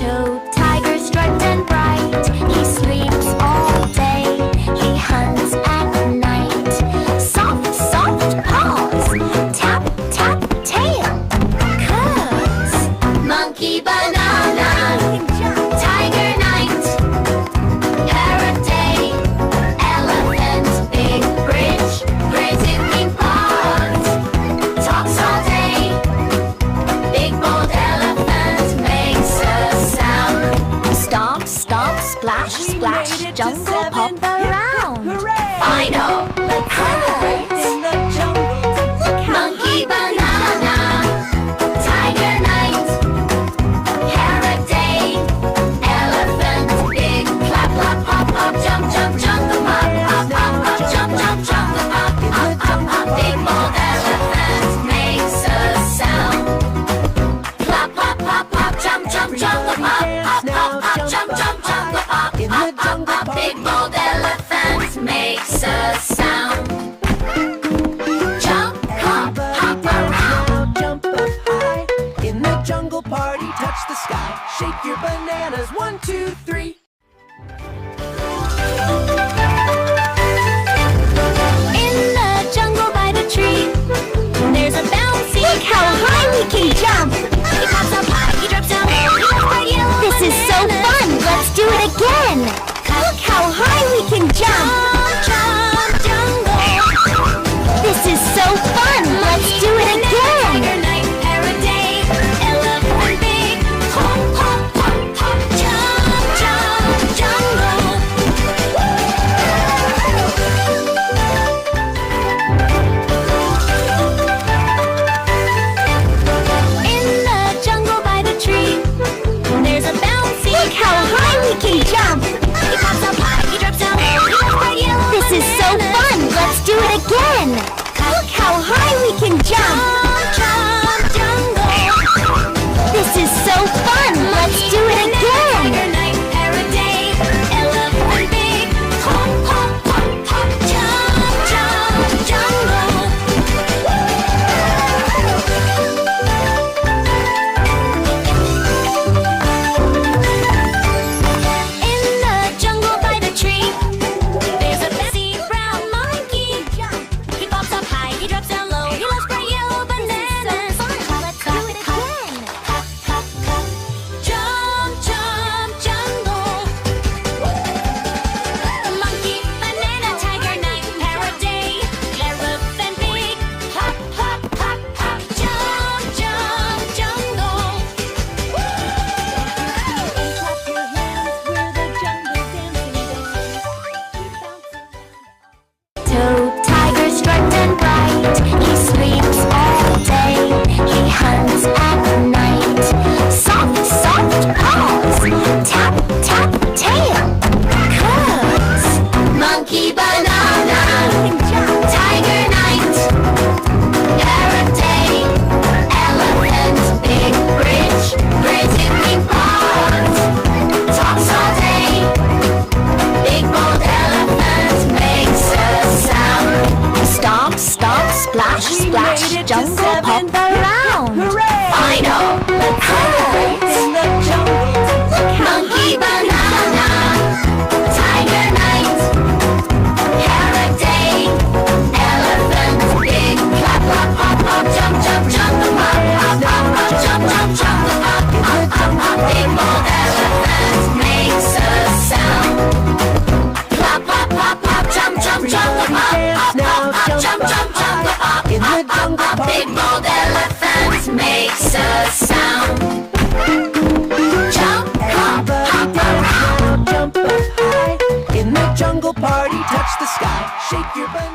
Two tigers striped and bright. He sleeps all day. He hunts at night. Soft, soft paws. Tap, tap, tail. Cuz. Monkey banana. Tiger night. Parrot day. Elephant big bridge. Crazy pink paws. Talks all day. Big bold elephant makes a sound. Stomp, stomp, splash, splash. Jungle pop around. I know. Let's celebrate in the jungle. Monkey banana. Tiger night. Parrot day. Elephant big clap, clap, pop, pop, jump, jump, jungle pop, pop, pop, pop, jump, jump, jungle pop, pop, pop, pop. Big bold elephant makes a sound. Clap, pop, pop, pop, jump, jump, jungle pop, pop, pop, pop, jump, jump, jungle pop, pop, pop, pop. Big bold elephant makes a sound. Jump, hop, hop around. Jump up high in the jungle party, touch the sky, shake your bananas, 1, 2, 3. In the jungle by the tree, there's a bouncy. Look how high we can jump! He pops up high, he drops down low, he looks bright yellow. This is so fun! Let's do it again! Look how high we can jump! Jump, jungle! This is so fun! Let's do it again! Tiger night, parrot day, elephant big, hop, hop, hop, hop, jump, jump, jungle! In the jungle by the tree, there's a bouncy. Look how high we can jump! He pops up high, he drops down low, he looks bright yellow. This is so fun! Let's do it again! Look how high we can jump! Jump, jungle! This is so fun! Let's do it again! Tiger night, parrot day, elephant big, hop, hop, hop, hop, jump, jump, jungle! In the jungle by the tree, there's a messy brown monkey. He pops up high, he drops down low, he loves bright yellow bananas. Let's do it again. Hop, hop, hop, jump, jump, jungle. Monkey, banana, tiger night, parrot day, elephant big, hop, hop, hop, hop, jump, jump, jungle. Clap your hands, we're the jungle dancing bears. Two tigers striped and bright. He sleeps all day. He hunts at night. Soft, soft paws. Tap, tap, tail. Cuz. Monkey banana. Tiger night. Parrot day. Elephant big bridge. Crazy pink paws. Talks all day. Big bold elephant makes a sound. Stomp, stomp, splash, splash, jungle pop around. I know. Let's celebrate In the jungle. Monkey banana. Tiger night. Parrot day. Elephant big clap, clap, pop, pop, jump, jump, jungle pop, pop, pop, pop, jump, jump, jungle pop, pop, pop, pop. Big bold elephant makes a sound. Clap, pop, pop, pop, jump, jump, jungle pop, pop, pop, pop, jump, jump, jungle pop, In the pop, pop, jungle pop. party. Big bold elephant makes a sound. Jump, hop, hop around. Now jump up high in the jungle party, touch the sky, shake your bananas.